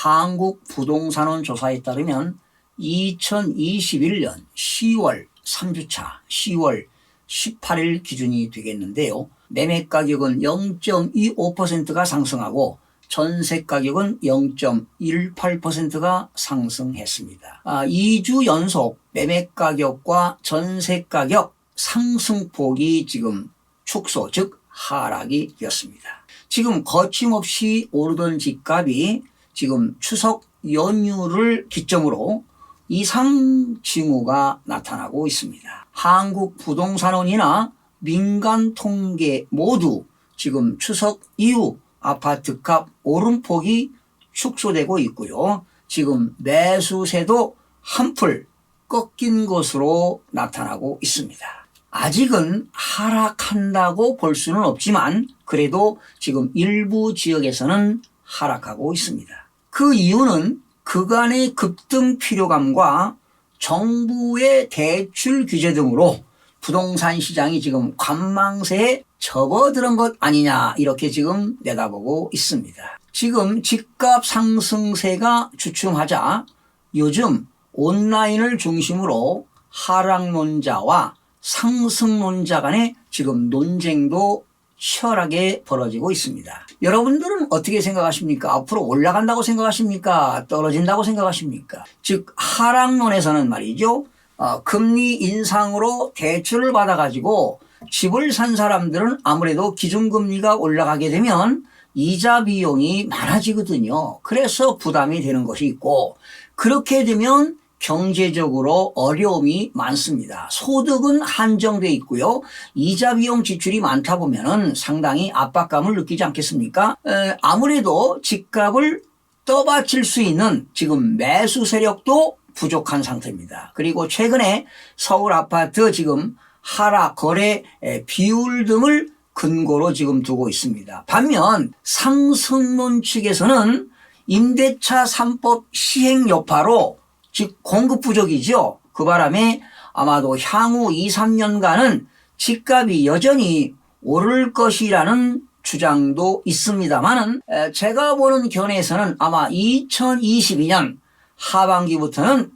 한국부동산원 조사에 따르면 2021년 10월 3주차 10월 18일 기준이 되겠는데요. 매매 가격은 0.25%가 상승하고 전세 가격은 0.18%가 상승했습니다. 2주 연속 매매 가격과 전세 가격 상승폭이 지금 축소, 즉 하락이 되었습니다. 지금 거침없이 오르던 집값이 지금 추석 연휴를 기점으로 이상 징후가 나타나고 있습니다. 한국부동산원이나 민간 통계 모두 지금 추석 이후 아파트값 오름폭이 축소되고 있고요. 지금 매수세도 한풀 꺾인 것으로 나타나고 있습니다. 아직은 하락한다고 볼 수는 없지만 그래도 지금 일부 지역에서는 하락하고 있습니다. 그 이유는 그간의 급등 필요감과 정부의 대출 규제 등으로 부동산 시장이 지금 관망세에 접어드는 것 아니냐 이렇게 지금 내다보고 있습니다. 지금 집값 상승세가 주춤하자 요즘 온라인을 중심으로 하락론자와 상승론자 간의 지금 논쟁도 치열하게 벌어지고 있습니다. 여러분들은 어떻게 생각하십니까? 앞으로 올라간다고 생각하십니까? 떨어진다고 생각하십니까? 즉 하락론에서는 말이죠. 금리 인상으로 대출을 받아가지고 집을 산 사람들은 아무래도 기준금리가 올라가게 되면 이자 비용이 많아지거든요. 그래서 부담이 되는 것이 있고 그렇게 되면 경제적으로 어려움이 많습니다. 소득은 한정돼 있고요. 이자 비용 지출이 많다 보면은 상당히 압박감을 느끼지 않겠습니까? 아무래도 집값을 떠받칠 수 있는 지금 매수 세력도 부족한 상태입니다. 그리고 최근에 서울 아파트 지금 하락 거래 비율 등을 근거로 지금 두고 있습니다. 반면 상승론 측에서는 임대차 3법 시행 여파로 즉 공급 부족이죠. 그 바람에 아마도 향후 2, 3년간은 집값이 여전히 오를 것이라는 주장도 있습니다만은 제가 보는 견해에서는 아마 2022년 하반기부터는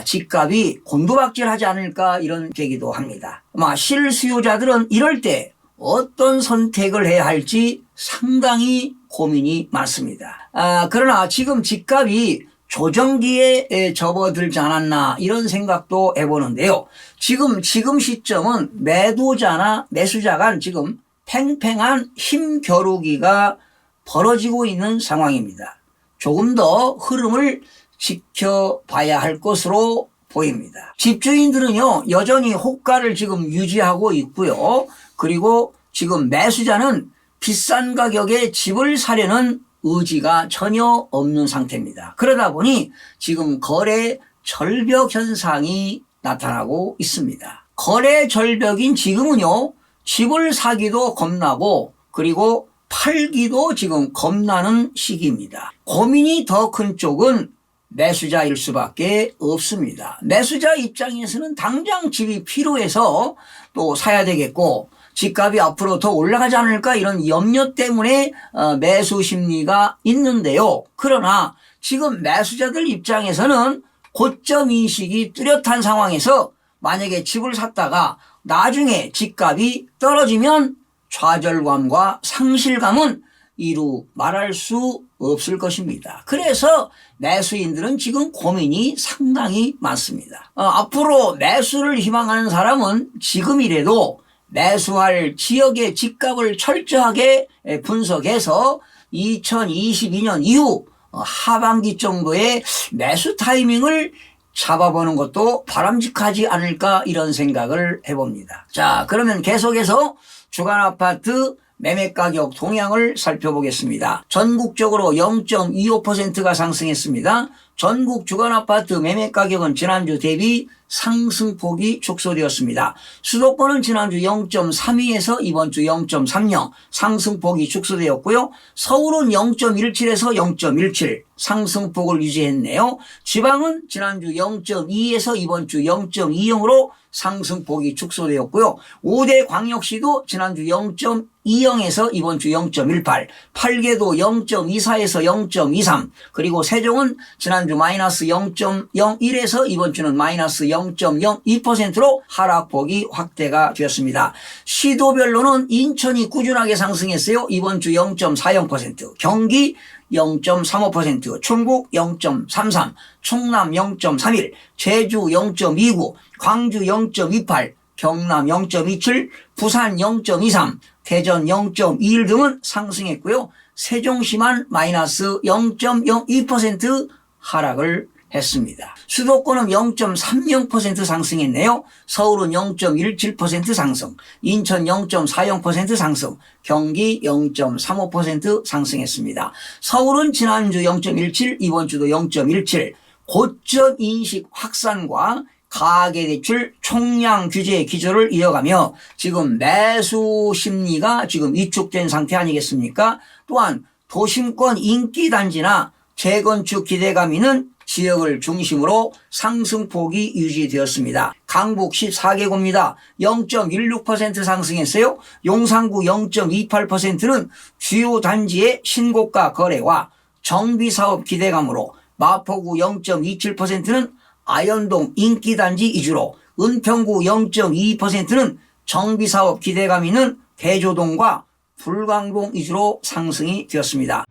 집값이 곤두박질하지 않을까 이런 계기도 합니다. 아마 실수요자들은 이럴 때 어떤 선택을 해야 할지 상당히 고민이 많습니다. 그러나 지금 집값이 조정기에 접어들지 않았나 이런 생각도 해보는데요. 지금 시점은 매도자나 매수자 간 지금 팽팽한 힘겨루기가 벌어지고 있는 상황입니다. 조금 더 흐름을 지켜봐야 할 것으로 보입니다. 집주인들은요 여전히 호가를 지금 유지하고 있고요. 그리고 지금 매수자는 비싼 가격에 집을 사려는 의지가 전혀 없는 상태입니다. 그러다 보니 지금 거래 절벽 현상이 나타나고 있습니다. 거래 절벽인 지금은요 집을 사기도 겁나고 그리고 팔기도 지금 겁나는 시기입니다. 고민이 더 큰 쪽은 매수자일 수밖에 없습니다. 매수자 입장에서는 당장 집이 필요해서 또 사야 되겠고 집값이 앞으로 더 올라가지 않을까 이런 염려 때문에 매수 심리가 있는데요. 그러나 지금 매수자들 입장에서는 고점 인식이 뚜렷한 상황에서 만약에 집을 샀다가 나중에 집값이 떨어지면 좌절감과 상실감은 이루 말할 수 없을 것입니다. 그래서 매수인들은 지금 고민이 상당히 많습니다. 앞으로 매수를 희망하는 사람은 지금이라도 매수할 지역의 집값을 철저하게 분석해서 2022년 이후 하반기 정도의 매수 타이밍을 잡아보는 것도 바람직하지 않을까 이런 생각을 해봅니다. 자, 그러면 계속해서 주간 아파트 매매 가격 동향을 살펴보겠습니다. 전국적으로 0.25%가 상승했습니다. 전국 주거아파트 매매가격은 지난주 대비 상승폭이 축소되었습니다. 수도권은 지난주 0.32에서 이번주 0.30 상승폭이 축소되었고요. 서울은 0.17에서 0.17 상승폭을 유지했네요. 지방은 지난주 0.2에서 이번주 0.20으로 상승폭이 축소되었고요. 5대 광역시도 지난주 0.20에서 이번주 0.18, 8개도 0.24에서 0.23, 그리고 세종은 지난주 마이너스 0.01에서 이번주는 마이너스 0.02%로 하락폭이 확대가 되었습니다. 시도별로는 인천이 꾸준하게 상승했어요. 이번주 0.40%, 경기 0.35%, 충북 0.33, 충남 0.31, 제주 0.29, 광주 0.28, 경남 0.27, 부산 0.23, 대전 0.21 등은 상승했고요. 세종시만 마이너스 0.02% 하락을 했습니다. 수도권은 0.30% 상승했네요. 서울은 0.17% 상승, 인천 0.40% 상승, 경기 0.35% 상승했습니다. 서울은 지난주 0.17, 이번주도 0.17, 고점 인식 확산과 가계대출 총량 규제 기조를 이어가며 지금 매수 심리가 지금 위축된 상태 아니겠습니까? 또한 도심권 인기단지나 재건축 기대감 있는 지역을 중심으로 상승폭이 유지되었습니다. 강북 14개구입니다. 0.16% 상승했어요. 용산구 0.28%는 주요 단지의 신고가 거래와 정비사업 기대감으로, 마포구 0.27%는 아현동 인기단지 위주로, 은평구 0.22%는 정비사업 기대감 있는 대조동과 불광동 위주로 상승이 되었습니다.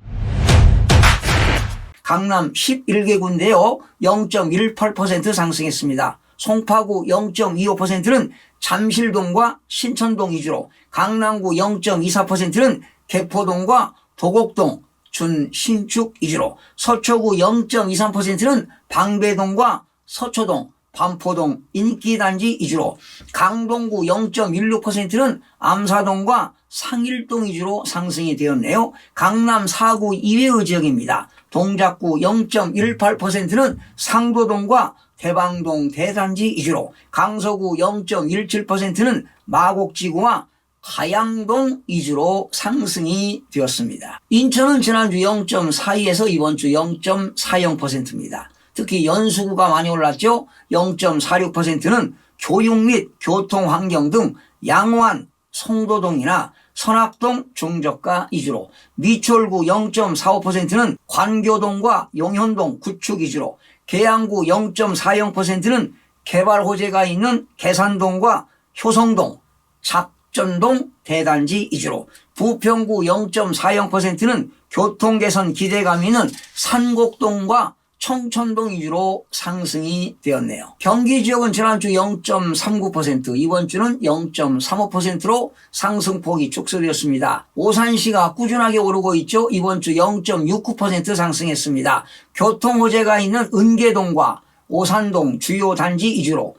강남 11개구인데요. 0.18% 상승했습니다. 송파구 0.25%는 잠실동과 신천동 위주로, 강남구 0.24%는 개포동과 도곡동, 준신축 위주로, 서초구 0.23%는 방배동과 서초동, 반포동 인기단지 위주로, 강동구 0.16%는 암사동과 상일동 위주로 상승이 되었네요. 강남 4구 이외의 지역입니다. 동작구 0.18%는 상도동과 대방동 대단지 위주로, 강서구 0.17%는 마곡지구와 가양동 위주로 상승이 되었습니다. 인천은 지난주 0.42에서 이번주 0.40%입니다. 특히 연수구가 많이 올랐죠. 0.46%는 교육 및 교통환경 등 양호한 송도동이나 선악동 중저가 위주로, 미추홀구 0.45%는 관교동과 용현동 구축 위주로, 계양구 0.40%는 개발 호재가 있는 계산동과 효성동, 작전동 대단지 위주로, 부평구 0.40%는 교통개선 기대감 있는 산곡동과 청천동 위주로 상승이 되었네요. 경기 지역은 지난주 0.39%, 이번주는 0.35%로 상승폭이 축소되었습니다. 오산시가 꾸준하게 오르고 있죠. 이번주 0.69% 상승했습니다. 교통호재가 있는 은계동과 오산동 주요 단지 위주로,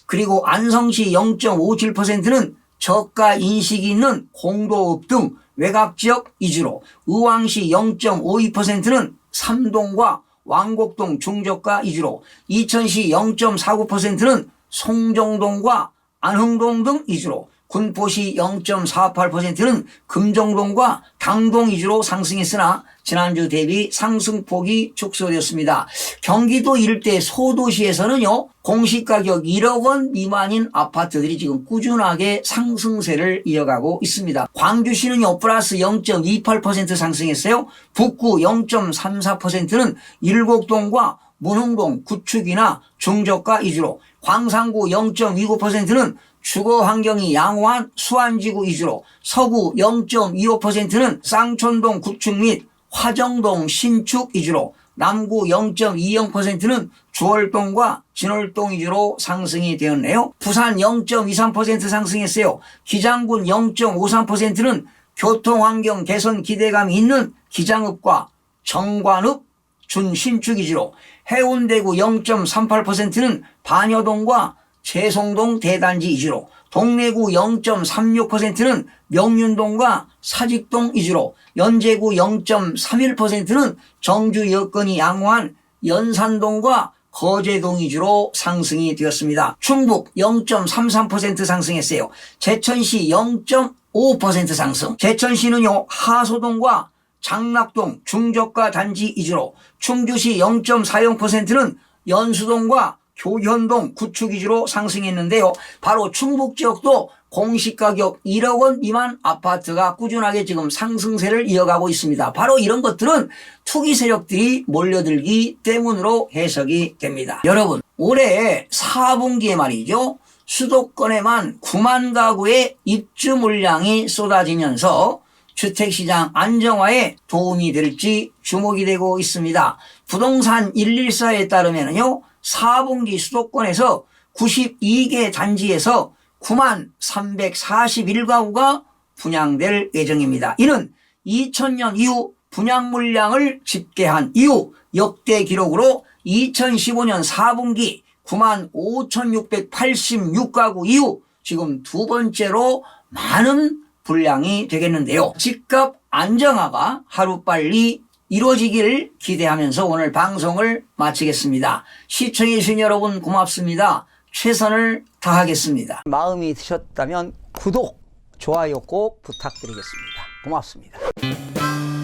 그리고 안성시 0.57%는 저가 인식이 있는 공도읍 등 외곽지역 위주로, 의왕시 0.52%는 삼동과 왕곡동 중저가 위주로, 이천시 0.49%는 송정동과 안흥동 등 위주로, 군포시 0.48%는 금정동과 당동 위주로 상승했으나 지난주 대비 상승폭이 축소되었습니다. 경기도 일대 소도시에서는요, 공시가격 1억 원 미만인 아파트들이 지금 꾸준하게 상승세를 이어가고 있습니다. 광주시는요 플러스 0.28% 상승했어요. 북구 0.34%는 일곡동과 문흥동 구축이나 중저가 위주로, 광산구 0.29%는 주거 환경이 양호한 수안지구 위주로, 서구 0.25%는 쌍촌동 구축 및 화정동 신축 위주로, 남구 0.20%는 주월동과 진월동 위주로 상승이 되었네요. 부산 0.23% 상승했어요. 기장군 0.53%는 교통환경 개선 기대감이 있는 기장읍과 정관읍 준신축 위주로, 해운대구 0.38%는 반여동과 재송동 대단지 위주로, 동래구 0.36%는 명륜동과 사직동 위주로, 연제구 0.31%는 정주 여건이 양호한 연산동과 거제동 위주로 상승이 되었습니다. 충북 0.33% 상승했어요. 제천시 0.5% 상승. 제천시는요, 하소동과 장락동 중저가 단지 위주로, 충주시 0.40%는 연수동과 교현동 구축 위주로 상승했는데요. 바로 충북 지역도 공시가격 1억 원 미만 아파트가 꾸준하게 지금 상승세를 이어가고 있습니다. 바로 이런 것들은 투기 세력들이 몰려들기 때문으로 해석이 됩니다. 여러분, 올해 4분기에 말이죠, 수도권에만 9만 가구의 입주 물량이 쏟아지면서 주택시장 안정화에 도움이 될지 주목이 되고 있습니다. 부동산 114에 따르면요, 4분기 수도권에서 92개 단지에서 9만 341가구가 분양될 예정입니다. 이는 2000년 이후 분양 물량을 집계한 이후 역대 기록으로 2015년 4분기 9만 5686가구 이후 지금 두 번째로 많은 분량이 되겠는데요. 집값 안정화가 하루빨리 이루어지기를 기대하면서 오늘 방송을 마치겠습니다. 시청해 주신 여러분 고맙습니다. 최선을 다하겠습니다. 마음이 드셨다면 구독, 좋아요 꼭 부탁드리겠습니다. 고맙습니다.